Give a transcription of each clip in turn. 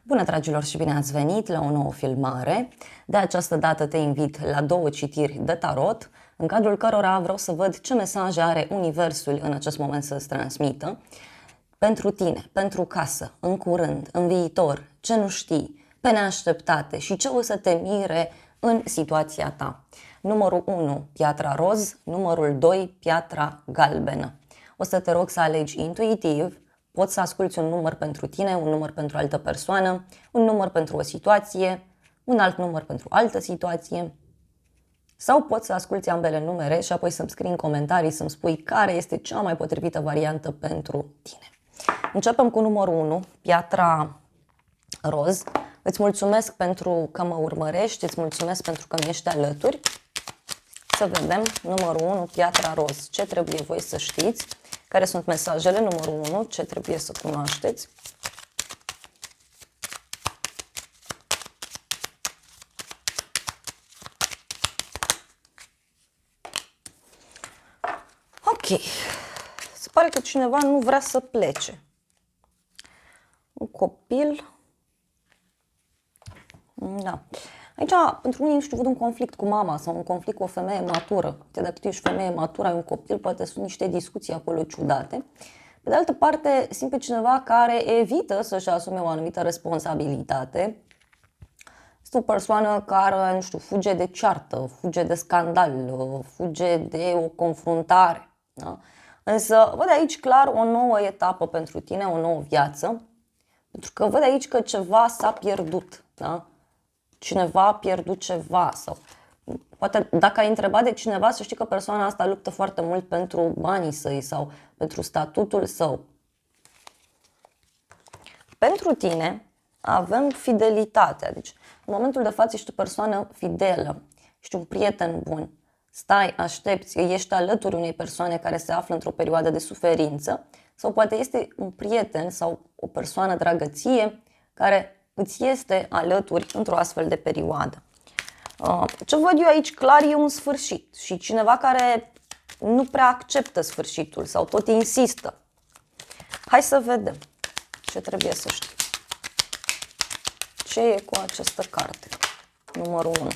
Bună, dragilor, și bine ați venit la o nouă filmare. De această dată te invit la 2 citiri de tarot, în cadrul cărora vreau să văd ce mesaje are Universul în acest moment să-ți transmită. Pentru tine, pentru casă, în curând, în viitor, ce nu știi, pe neașteptate și ce o să te mire în situația ta. Numărul 1, piatra roz, numărul 2, piatra galbenă. O să te rog să alegi intuitiv. Poți să asculți un număr pentru tine, un număr pentru altă persoană, un număr pentru o situație, un alt număr pentru altă situație. Sau poți să asculți ambele numere și apoi să-mi scrii în comentarii, să-mi spui care este cea mai potrivită variantă pentru tine. Începem cu numărul 1, piatra roz. Îți mulțumesc pentru că mă urmărești, îți mulțumesc pentru că mi ești alături. Să vedem numărul 1, piatra roz. Ce trebuie voi să știți? Care sunt mesajele? Numărul 1, ce trebuie să cunoașteți? Ok. Se pare că cineva nu vrea să plece. Un copil. Da. Aici, pentru unii, nu știu, văd un conflict cu mama sau un conflict cu o femeie matură. Dacă tu ești femeie matură, ai un copil, poate sunt niște discuții acolo ciudate. Pe de altă parte, simt pe cineva care evită să-și asume o anumită responsabilitate. Este o persoană care, nu știu, fuge de ceartă, fuge de scandal, fuge de o confruntare. Da? Însă văd aici clar o nouă etapă pentru tine, o nouă viață. Pentru că văd aici că ceva s-a pierdut. Da? Cineva a pierdut ceva sau poate dacă ai întrebat de cineva, să știi că persoana asta luptă foarte mult pentru banii săi sau pentru statutul său. Pentru tine avem fidelitatea. Deci în momentul de față ești o persoană fidelă, ești un prieten bun. Stai, aștepți, ești alături unei persoane care se află într-o perioadă de suferință sau poate este un prieten sau o persoană dragă ție care îți este alături într-o astfel de perioadă. Ce văd eu aici clar e un sfârșit și cineva care nu prea acceptă sfârșitul sau tot insistă. Hai să vedem ce trebuie să știi. Ce e cu această carte? Numărul 1.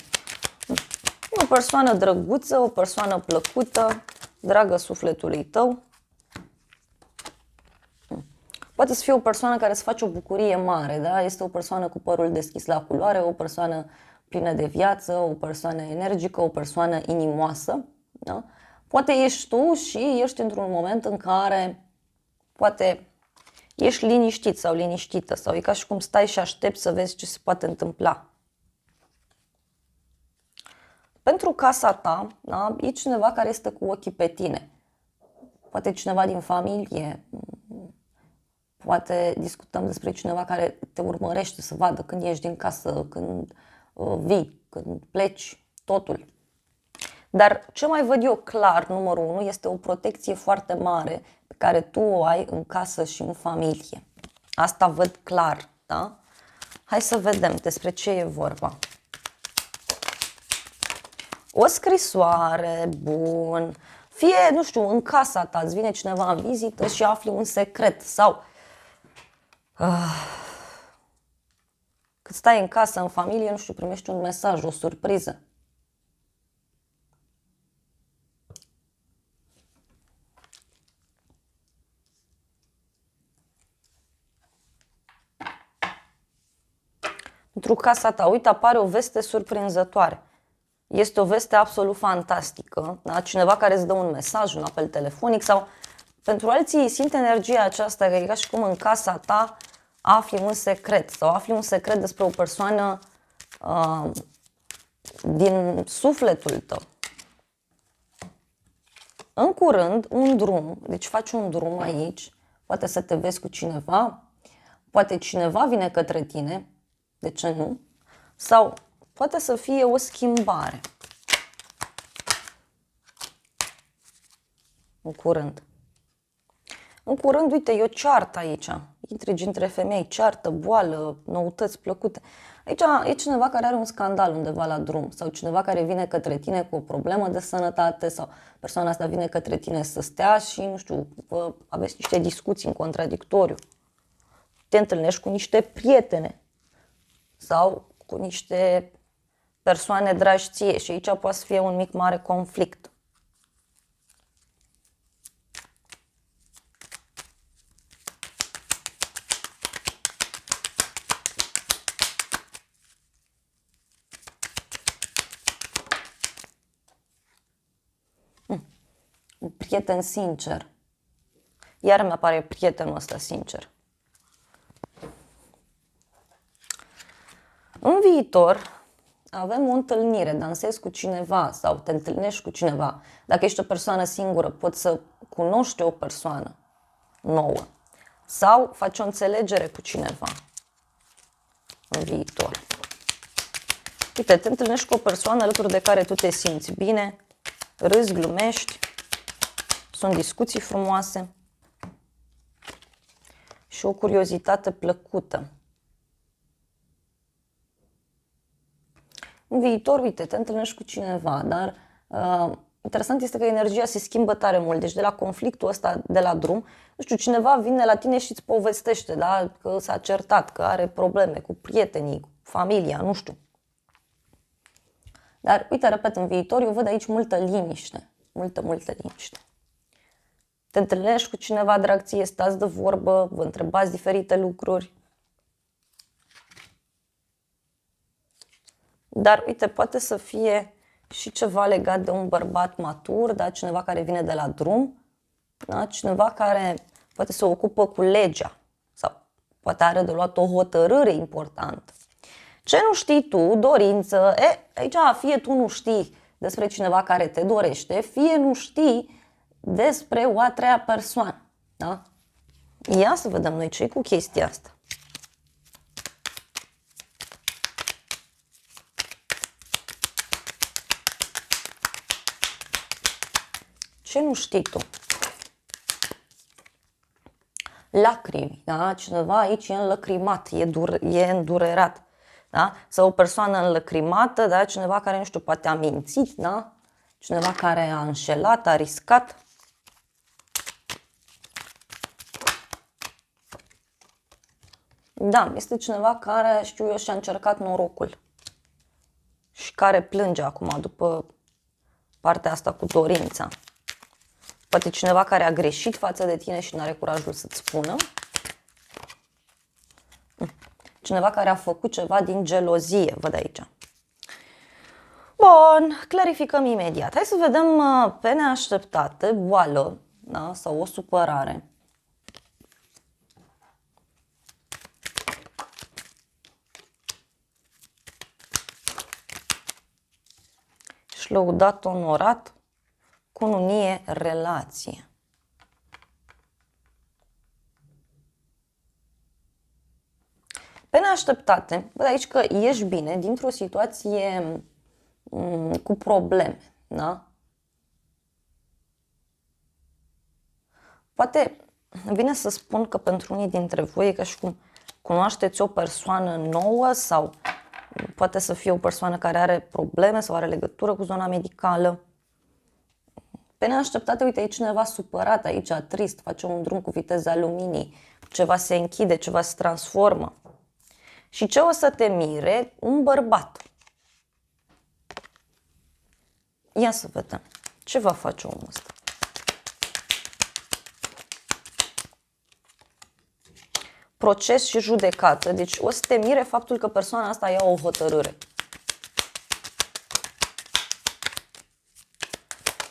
O persoană drăguță, o persoană plăcută, dragă sufletului tău. Poate să fie o persoană care îți face o bucurie mare, da? Este o persoană cu părul deschis la culoare, o persoană plină de viață, o persoană energică, o persoană inimoasă. Da? Poate ești tu și ești într-un moment în care poate ești liniștit sau liniștită sau e ca și cum stai și aștepți să vezi ce se poate întâmpla. Pentru casa ta, da? E cineva care este cu ochii pe tine. Poate cineva din familie. Poate discutăm despre cineva care te urmărește să vadă când ieși din casă, când vii, când pleci, totul. Dar ce mai văd eu clar, numărul 1, este o protecție foarte mare pe care tu o ai în casă și în familie. Asta văd clar, da? Hai să vedem despre ce e vorba. O scrisoare, bun. Fie, nu știu, în casa ta îți vine cineva în vizită și afli un secret sau cât stai în casă, în familie, nu știu, primești un mesaj, o surpriză. Pentru casa ta, uite, apare o veste surprinzătoare. Este o veste absolut fantastică, da? Cineva care îți dă un mesaj, un apel telefonic sau pentru alții simt energia aceasta, că e ca și cum în casa ta afli un secret sau afli un secret despre o persoană din sufletul tău. În curând, un drum, deci faci un drum aici, poate să te vezi cu cineva, poate cineva vine către tine, de ce nu? Sau poate să fie o schimbare. În curând. În curând, uite, e o ceartă aici. Intrigi între femei, ceartă, boală, noutăți plăcute. Aici e cineva care are un scandal undeva la drum sau cineva care vine către tine cu o problemă de sănătate sau persoana asta vine către tine să stea și, nu știu, aveți niște discuții în contradictoriu. Te întâlnești cu niște prietene sau cu niște persoane dragi ție și aici poate să fie un mic mare conflict. Un prieten sincer. Iar mi apare prietenul ăsta sincer. În viitor avem o întâlnire, dansezi cu cineva sau te întâlnești cu cineva. Dacă ești o persoană singură, poți să cunoști o persoană nouă sau faci o înțelegere cu cineva în viitor. Uite, te întâlnești cu o persoană alături de care tu te simți bine, râzi, glumești, sunt discuții frumoase și o curiozitate plăcută. În viitor, uite, te întâlnești cu cineva, dar interesant este că energia se schimbă tare mult. Deci de la conflictul ăsta de la drum, nu știu, cineva vine la tine și îți povestește, da? Că s-a certat, că are probleme cu prietenii, cu familia, nu știu. Dar, uite, repet, în viitor eu văd aici multă liniște, multă liniște. Te întâlnești cu cineva drag ție, stați de vorbă, vă întrebați diferite lucruri. Dar, uite, poate să fie și ceva legat de un bărbat matur, da? Cineva care vine de la drum, da? Cineva care poate se ocupă cu legea sau poate are de luat o hotărâre importantă. Ce nu știi tu, dorință, aici fie tu nu știi despre cineva care te dorește, fie nu știi despre o a treia persoană. Da? Ia să vedem noi ce-i cu chestia asta. Ce nu știi tu? Lacrimi, da? Cineva aici e înlăcrimat, e îndurerat. Da? Sau o persoană înlăcrimată, da? Cineva care, nu știu, poate a mințit, da? Cineva care a înșelat, a riscat. Da, este cineva care, știu eu, și-a încercat norocul și care plânge acum după partea asta cu dorința. Poate cineva care a greșit față de tine și nu are curajul să-ți spună. Cineva care a făcut ceva din gelozie, văd aici. Bun, clarificăm imediat. Hai să vedem pe neașteptate, boală, da? Sau o supărare. Și lăudat, onorat, cununie, relație. Pe neașteptate, văd aici că ieși bine dintr-o situație cu probleme, da? Poate vine să spun că pentru unii dintre voi e ca și cum cunoașteți o persoană nouă sau poate să fie o persoană care are probleme sau are legătură cu zona medicală. Pe neașteptate, uite, e cineva supărat aici, trist, face un drum cu viteza luminii, ceva se închide, ceva se transformă. Și ce o să te mire? Un bărbat. Ia să vedem. Ce va face omul ăsta? Proces și judecată. Deci o să te mire faptul că persoana asta ia o hotărâre.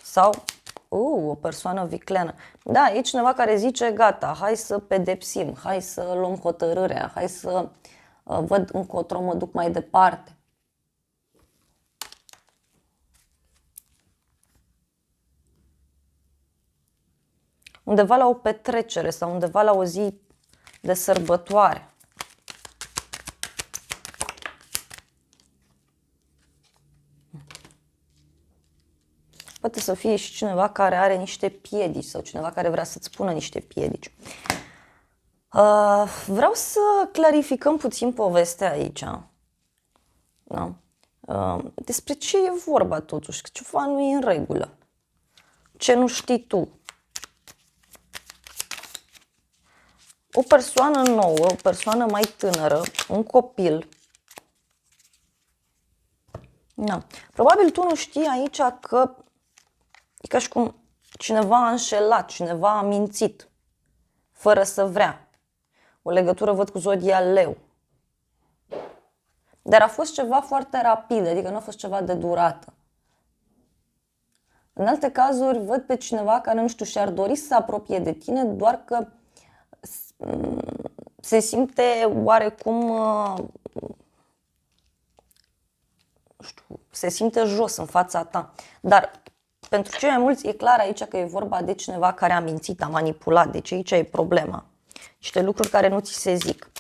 Sau o persoană vicleană. Da, e cineva care zice gata, hai să pedepsim, hai să luăm hotărârea, hai să văd încotro mă duc mai departe. Undeva la o petrecere sau undeva la o zi de sărbătoare. Poate să fie și cineva care are niște piedici sau cineva care vrea să-ți spună niște piedici. Vreau să clarificăm puțin povestea aici. Da? Despre ce e vorba totuși, că ceva nu e în regulă. Ce nu știi tu? O persoană nouă, o persoană mai tânără, un copil, Da. Probabil tu nu știi aici că e ca și cum cineva a înșelat, cineva a mințit, fără să vrea. O legătură văd cu zodia Leu. Dar a fost ceva foarte rapid, adică nu a fost ceva de durată. În alte cazuri văd pe cineva care, nu știu, și-ar dori să se apropie de tine, doar că se simte oarecum, nu știu, se simte jos în fața ta. Dar pentru cei mai mulți e clar aici că e vorba de cineva care a mințit, a manipulat, deci aici e problema. Niște lucruri care nu ți se zic.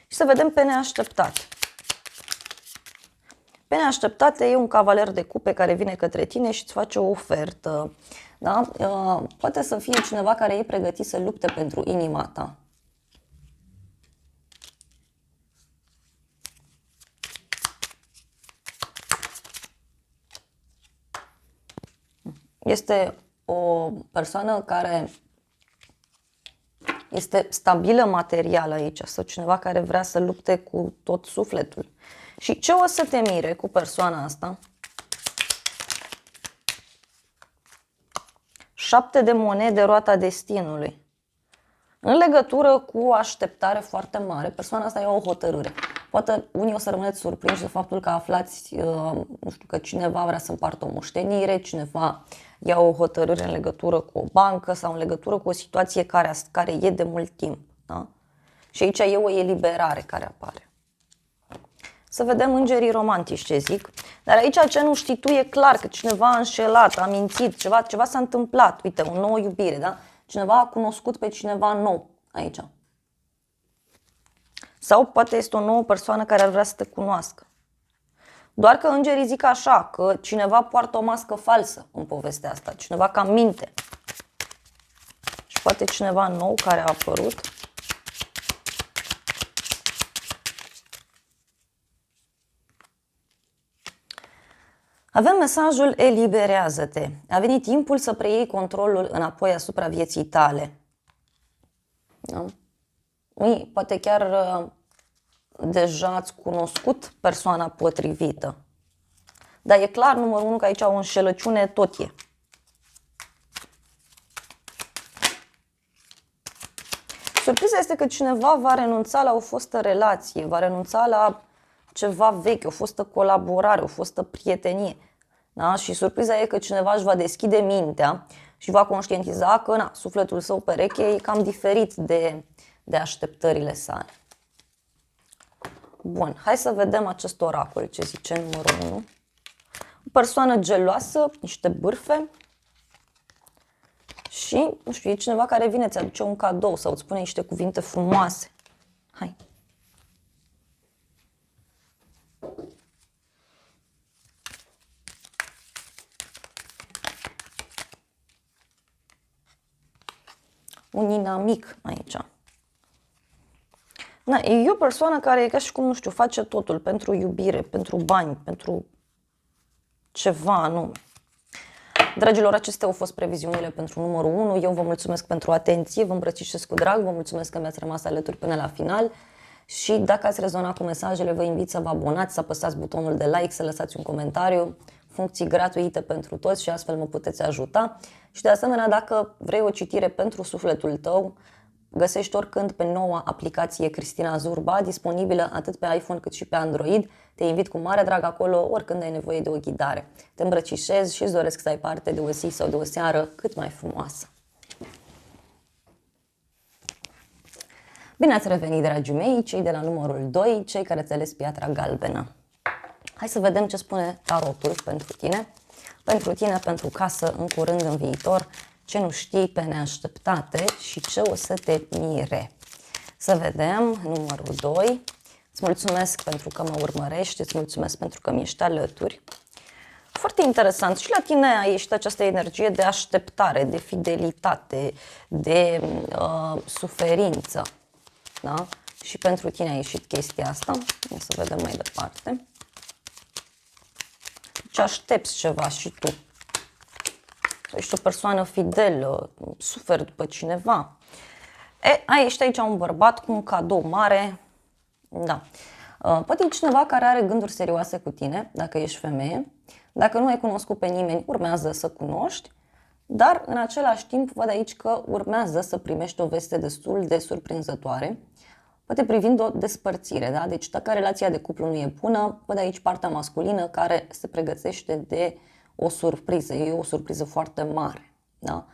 Și să vedem pe neașteptate. Pe neașteptate e un cavaler de cupe care vine către tine și îți face o ofertă. Da? Poate să fie cineva care e pregătit să lupte pentru inima ta. Este o persoană care este stabilă material aici, sau cineva care vrea să lupte cu tot sufletul. Și ce o să te mire cu persoana asta? 7 de monede, roata destinului. În legătură cu o așteptare foarte mare, persoana asta ia o hotărâre. Poate unii o să rămâneți surprinși de faptul că aflați, nu știu, că cineva vrea să împartă o moștenire, cineva ia o hotărâre în legătură cu o bancă sau în legătură cu o situație care e de mult timp. Da? Și aici e o eliberare care apare. Să vedem îngerii romantici ce zic. Dar aici ce nu știi tu e clar că cineva a înșelat, a mințit, ceva s-a întâmplat. Uite, o nouă iubire, da? Cineva a cunoscut pe cineva nou aici. Sau poate este o nouă persoană care ar vrea să te cunoască. Doar că îngerii zic așa, că cineva poartă o mască falsă în povestea asta, cineva cam minte. Și poate cineva nou care a apărut. Avem mesajul eliberează-te. A venit timpul să preiei controlul înapoi asupra vieții tale. Da? Poate chiar deja ați cunoscut persoana potrivită. Dar e clar, numărul 1, că aici o înșelăciune tot e. Surpriza este că cineva va renunța la o fostă relație, va renunța la ceva vechi, o fostă colaborare, o fostă prietenie. Da? Și surpriza e că cineva își va deschide mintea și va conștientiza că sufletul său pereche e cam diferit de așteptările sale. Bun, hai să vedem acest oracol, ce zice numărul 1. O persoană geloasă, niște bârfe și, nu știu, e cineva care vine, ți aduce un cadou sau îți spune niște cuvinte frumoase. Hai! Un inamic aici. E o persoană care e ca și cum, nu știu, face totul pentru iubire, pentru bani, pentru ceva anume. Dragilor, acestea au fost previziunile pentru numărul 1. Eu vă mulțumesc pentru atenție, vă îmbrățișez cu drag, vă mulțumesc că mi-ați rămas alături până la final. Și dacă ați rezonat cu mesajele, vă invit să vă abonați, să apăsați butonul de like, să lăsați un comentariu, funcții gratuite pentru toți și astfel mă puteți ajuta. Și de asemenea, dacă vrei o citire pentru sufletul tău, găsești oricând pe noua aplicație Cristina Zurba, disponibilă atât pe iPhone cât și pe Android. Te invit cu mare drag acolo oricând ai nevoie de o ghidare. Te îmbrățișez și îți doresc să ai parte de o zi sau de o seară cât mai frumoasă. Bine ați revenit, dragii mei, cei de la numărul 2, cei care ați ales piatra galbenă. Hai să vedem ce spune tarotul pentru tine. Pentru tine, pentru casă, în curând, în viitor, ce nu știi pe neașteptate și ce o să te mire. Să vedem, numărul 2. Îți mulțumesc pentru că mă urmărești, îți mulțumesc pentru că mi ești alături. Foarte interesant. Și la tine a ieșit această energie de așteptare, de fidelitate, de suferință. Da? Și pentru tine a ieșit chestia asta. O să vedem mai departe. Deci aștepți ceva și tu. Ești o persoană fidelă, suferi după cineva. Ești aici un bărbat cu un cadou mare. Da. Poate e cineva care are gânduri serioase cu tine, dacă ești femeie. Dacă nu ai cunoscut pe nimeni, urmează să cunoști. Dar în același timp văd aici că urmează să primești o veste destul de surprinzătoare. Poate privind o despărțire, da? Deci dacă relația de cuplu nu e bună, văd aici partea masculină care se pregătește de o surpriză. E o surpriză foarte mare, da?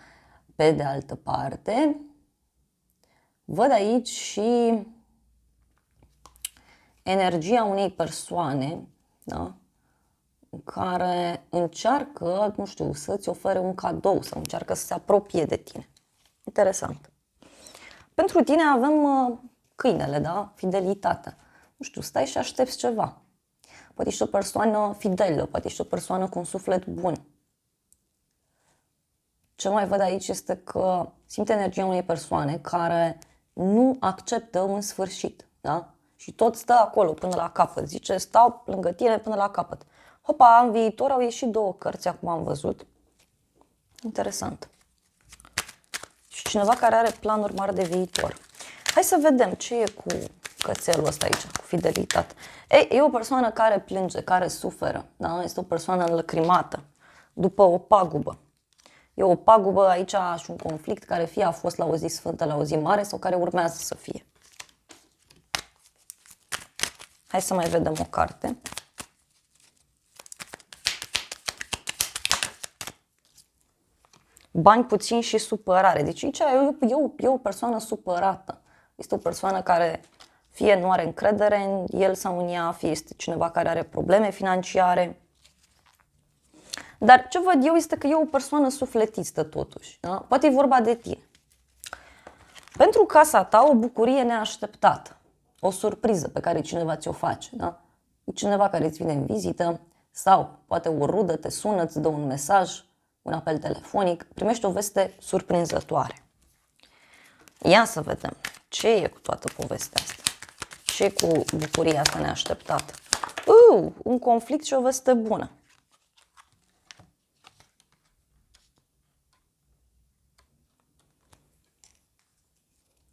Pe de altă parte, văd aici și energia unei persoane, da? Care încearcă, nu știu, să-ți ofere un cadou sau încearcă să se apropie de tine. Interesant. Pentru tine avem câinele, da? Fidelitatea. Nu știu, stai și aștepți ceva. Poate ești o persoană fidelă, poate ești o persoană cu un suflet bun. Ce mai văd aici este că simte energia unei persoane care nu acceptă un sfârșit, da? Și tot stă acolo până la capăt. Zice, stau lângă tine până la capăt. Hopa, în viitor au ieșit 2 cărți, acum am văzut. Interesant. Și cineva care are planuri mari de viitor. Hai să vedem ce e cu cățelul ăsta aici, cu fidelitate. Ei, e o persoană care plânge, care suferă, da? Este o persoană înlăcrimată după o pagubă. E o pagubă aici și un conflict care fie a fost la o zi sfântă, la o zi mare sau care urmează să fie. Hai să mai vedem o carte. Bani puțini și supărare. Deci aici e o persoană supărată. Este o persoană care fie nu are încredere în el sau în ea, fie este cineva care are probleme financiare. Dar ce văd eu este că e o persoană sufletistă totuși. Da? Poate e vorba de tine. Pentru casa ta o bucurie neașteptată. O surpriză pe care cineva ți-o face. Da? E cineva care îți vine în vizită sau poate o rudă te sună, îți dă un mesaj, un apel telefonic, primești o veste surprinzătoare. Ia să vedem ce e cu toată povestea asta. Ce e cu bucuria asta neașteptată. Un conflict și o veste bună.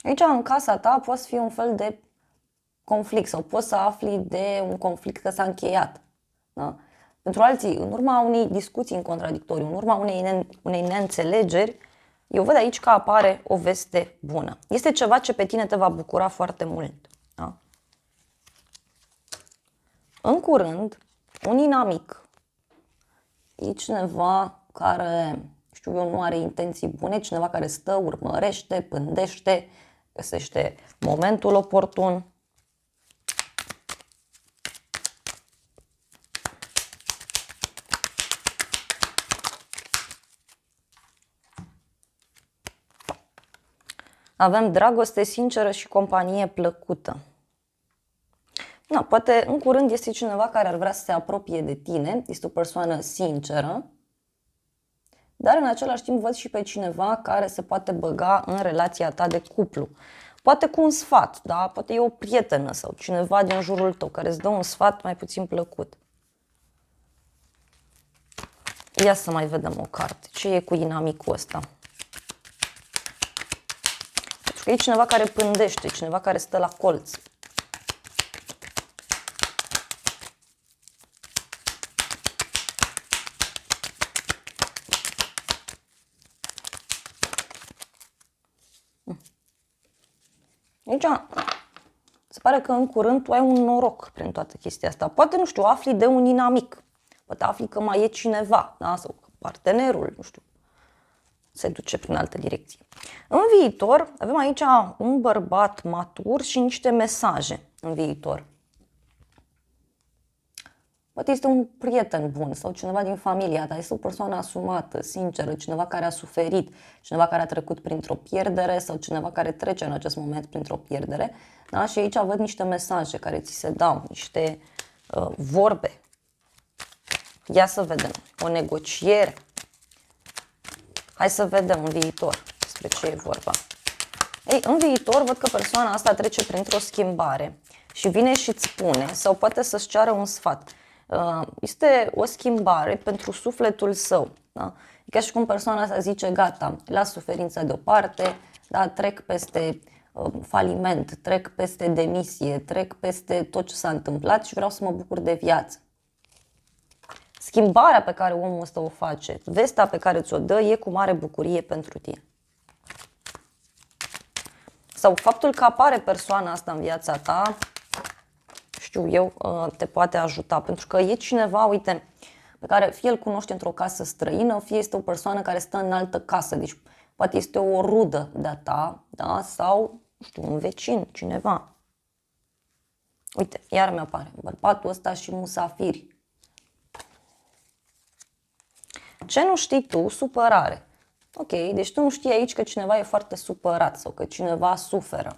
Aici, în casa ta, poate fi un fel de conflict sau poți să afli de un conflict că s-a încheiat. Da? Pentru alții, în urma unei discuții în contradictoriu, în urma unei neînțelegeri, eu văd aici că apare o veste bună. Este ceva ce pe tine te va bucura foarte mult. Da? În curând, un inamic e cineva care, știu eu, nu are intenții bune, cineva care stă, urmărește, pândește, găsește momentul oportun. Avem dragoste sinceră și companie plăcută. Da, poate în curând este cineva care ar vrea să se apropie de tine, este o persoană sinceră, dar în același timp văd și pe cineva care se poate băga în relația ta de cuplu. Poate cu un sfat, da? Poate e o prietenă sau cineva din jurul tău care îți dă un sfat mai puțin plăcut. Ia să mai vedem o carte. Ce e cu inamicul ăsta? Pentru că e cineva care pândește, cineva care stă la colț. Aici se pare că în curând tu ai un noroc prin toată chestia asta. Poate, nu știu, afli de un inamic. Poate afli că mai e cineva, da? Sau că partenerul, nu știu, se duce prin altă direcție. În viitor avem aici un bărbat matur și niște mesaje în viitor. Poate este un prieten bun sau cineva din familia ta, este o persoană asumată, sinceră, cineva care a suferit, cineva care a trecut printr-o pierdere sau cineva care trece în acest moment printr-o pierdere. Da? Și aici văd niște mesaje care ți se dau, niște vorbe. Ia să vedem. O negociere. Hai să vedem în viitor despre ce e vorba. Ei, în viitor văd că persoana asta trece printr-o schimbare și vine și îți spune sau poate să-ți ceară un sfat. Este o schimbare pentru sufletul său. Da? E ca și cum persoana asta zice, gata, las suferința deoparte, da, trec peste faliment, trec peste demisie, trec peste tot ce s-a întâmplat și vreau să mă bucur de viață. Schimbarea pe care omul ăsta o face, vestea pe care ți-o dă, e cu mare bucurie pentru tine. Sau faptul că apare persoana asta în viața ta, știu eu, te poate ajuta. Pentru că e cineva, uite, pe care fie îl cunoști într-o casă străină, fie este o persoană care stă în altă casă. Deci poate este o rudă de-a ta, da? Sau, nu știu, un vecin, cineva. Uite, iar mi-apare bărbatul ăsta și musafiri. Ce nu știi tu? Supărare. Ok, deci tu nu știi aici că cineva e foarte supărat sau că cineva suferă.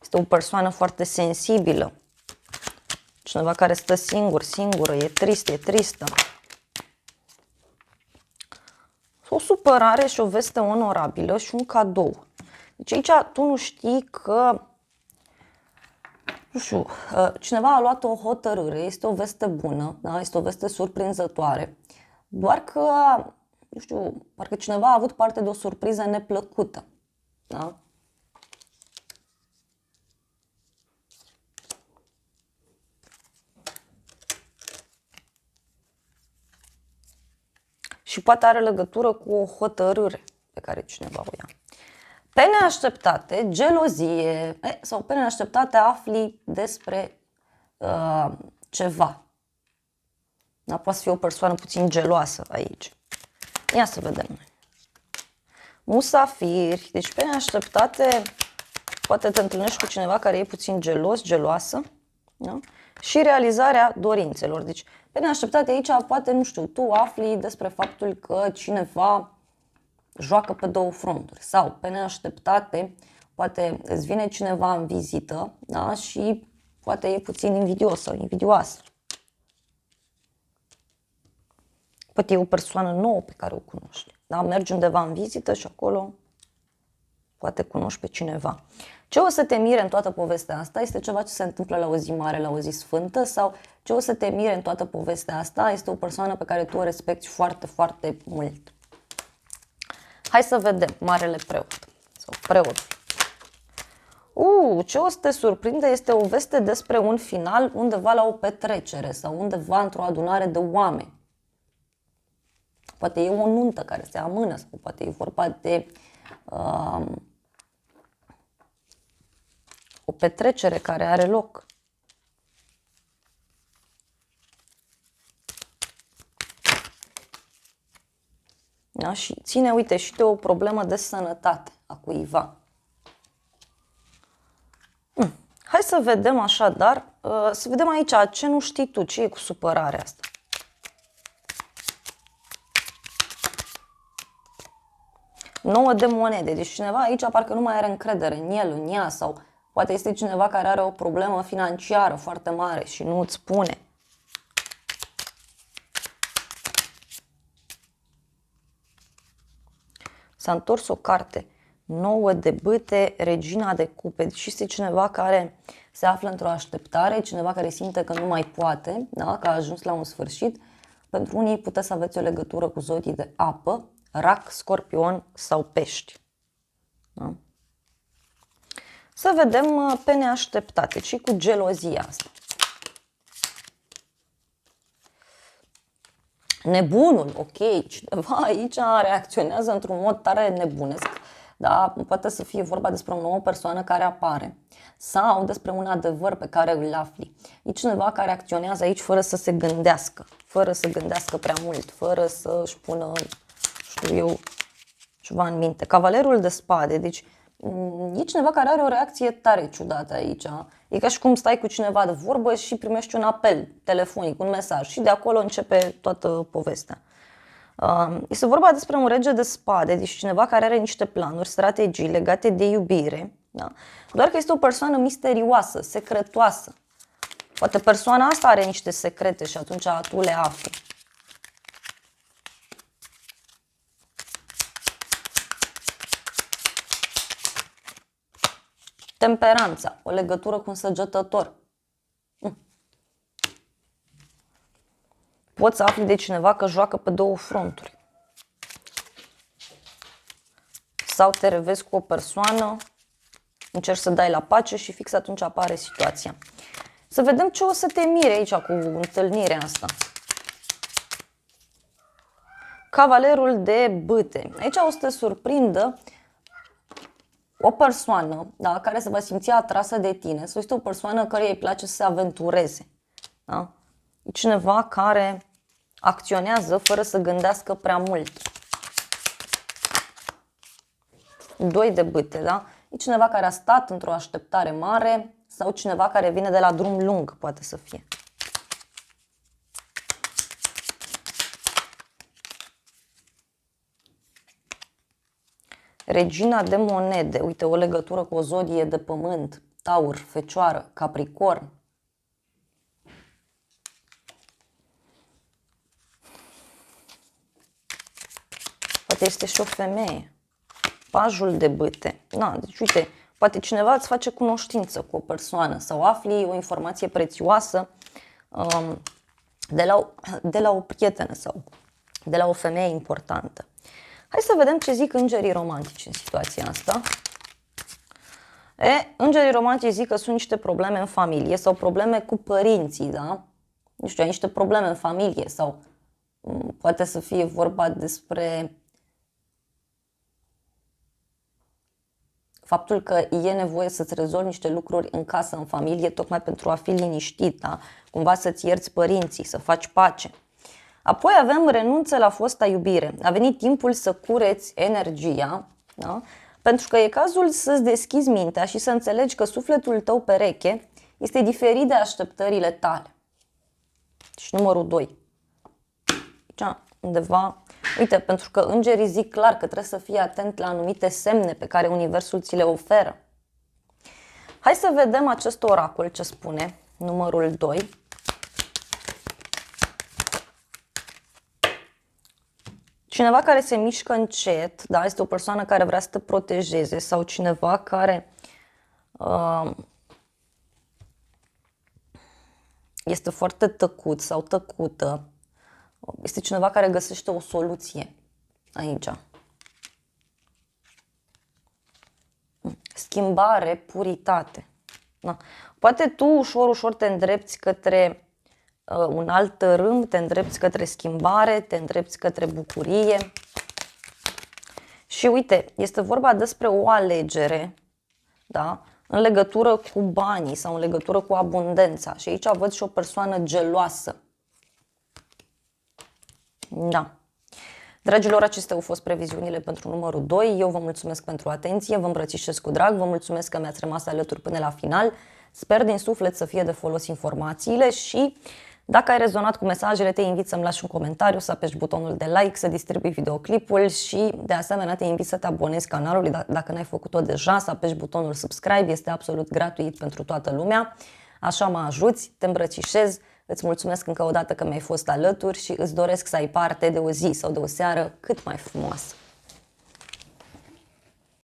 Este o persoană foarte sensibilă. Cineva care stă singur, singură, e trist, e tristă. O supărare și o veste onorabilă și un cadou. Deci aici tu nu știi că, nu știu, cineva a luat o hotărâre, este o veste bună, da? Este o veste surprinzătoare. Doar că, nu știu, parcă cineva a avut parte de o surpriză neplăcută. Da? Și poate are legătură cu o hotărâre pe care cineva o ia. Pe neașteptate, gelozie sau pe neașteptate afli despre ceva. Da? Poate fi o persoană puțin geloasă aici. Ia să vedem noi. Musafiri. Deci pe neașteptate poate te întâlnești cu cineva care e puțin gelos, geloasă. Da? Și realizarea dorințelor. Deci pe neașteptate aici poate, nu știu, tu afli despre faptul că cineva joacă pe două fronturi. Sau pe neașteptate poate îți vine cineva în vizită, da? Și poate e puțin invidios sau invidioasă. Poate e o persoană nouă pe care o cunoști. Da? Mergi undeva în vizită și acolo poate cunoști pe cineva. Ce o să te mire în toată povestea asta este ceva ce se întâmplă la o zi mare, la o zi sfântă, sau ce o să te mire în toată povestea asta este o persoană pe care tu o respecti foarte, foarte mult. Hai să vedem Marele Preot sau Preotul. Ce o să te surprinde este o veste despre un final undeva la o petrecere sau undeva într-o adunare de oameni. Poate e o nuntă care se amână sau poate e vorba de o petrecere care are loc. Da? Și ține, uite, și de o problemă de sănătate a cuiva. Hai să vedem așadar, să vedem aici ce nu știi tu, ce e cu supărarea asta. Nouă de monede, deci cineva aici parcă nu mai are încredere în el, în ea, sau poate este cineva care are o problemă financiară foarte mare și nu îți spune. S-a întors o carte, 9 de bâte, regina de cupe. Deci este cineva care se află într-o așteptare, cineva care simte că nu mai poate, da? Că a ajuns la un sfârșit. Pentru unii puteți să aveți o legătură cu zodii de apă, rac, scorpion sau pești. Da? Să vedem pe neașteptate și cu gelozia asta. Nebunul, ok, cineva aici reacționează într-un mod tare nebunesc, da? Poate să fie vorba despre o nouă persoană care apare sau despre un adevăr pe care îl afli. E cineva care acționează aici fără să se gândească, fără să gândească prea mult, fără să își pună, știu eu, ceva în minte. Cavalerul de spade, deci e cineva care are o reacție tare ciudată aici. E ca și cum stai cu cineva de vorbă și primești un apel telefonic, un mesaj și de acolo începe toată povestea. Este vorba despre un rege de spade, deci cineva care are niște planuri, strategii legate de iubire, da? Doar că este o persoană misterioasă, secretoasă. Poate persoana asta are niște secrete și atunci tu le afli. Temperanța, o legătură cu un săgetător. Poți să afli de cineva că joacă pe două fronturi. Sau te revezi cu o persoană încerci să dai la pace și fix atunci apare situația. Să vedem ce o să te mire aici cu întâlnirea asta. Cavalerul de bâte. Aici o să te surprindă o persoană, da, care se va simți atrasă de tine, sau este o persoană care îi place să se aventureze. Da? E cineva care acționează fără să gândească prea mult. 2 de bâte, da? E cineva care a stat într-o așteptare mare sau cineva care vine de la drum lung, poate să fie. Regina de monede, uite, o legătură cu o zodie de pământ, Taur, Fecioară, Capricorn. Poate este și o femeie. Pajul de bâte. Da, deci uite, poate cineva îți face cunoștință cu o persoană sau afli o informație prețioasă de la o prietenă sau de la o femeie importantă. Hai să vedem ce zic îngerii romantici în situația asta. Îngerii romantici zic că sunt niște probleme în familie sau probleme cu părinții, da? Nu știu, ai niște probleme în familie sau poate să fie vorba despre faptul că e nevoie să-ți rezolvi niște lucruri în casă, în familie, tocmai pentru a fi liniștit, da? Cumva să-ți ierți părinții, să faci pace. Apoi avem renunță la fosta iubire. A venit timpul să cureți energia, da? Pentru că e cazul să-ți deschizi mintea și să înțelegi că sufletul tău pereche este diferit de așteptările tale. Și numărul 2. Aici, undeva, uite, pentru că îngerii zic clar că trebuie să fii atent la anumite semne pe care universul ți le oferă. Hai să vedem acest oracol ce spune, numărul 2. Cineva care se mișcă încet, da, este o persoană care vrea să te protejeze sau cineva care este foarte tăcut sau tăcută. Este cineva care găsește o soluție aici. Schimbare, puritate. Da. Poate tu ușor te îndrepți către un alt rând, te îndrepți către schimbare, te îndrepți către bucurie. Și uite, este vorba despre o alegere, da? În legătură cu banii sau în legătură cu abundența. Și aici văd și o persoană geloasă. Da. Dragilor, acestea au fost previziunile pentru numărul 2. Eu vă mulțumesc pentru atenție, vă îmbrățișez cu drag, vă mulțumesc că mi-ați rămas alături până la final. Sper din suflet să fie de folos informațiile și dacă ai rezonat cu mesajele, te invit să-mi lași un comentariu, să apeși butonul de like, să distribui videoclipul și de asemenea te invit să te abonezi canalului dacă n-ai făcut-o deja, să apeși butonul subscribe, este absolut gratuit pentru toată lumea. Așa mă ajuți, te îmbrățișez, îți mulțumesc încă o dată că mi-ai fost alături și îți doresc să ai parte de o zi sau de o seară cât mai frumoasă.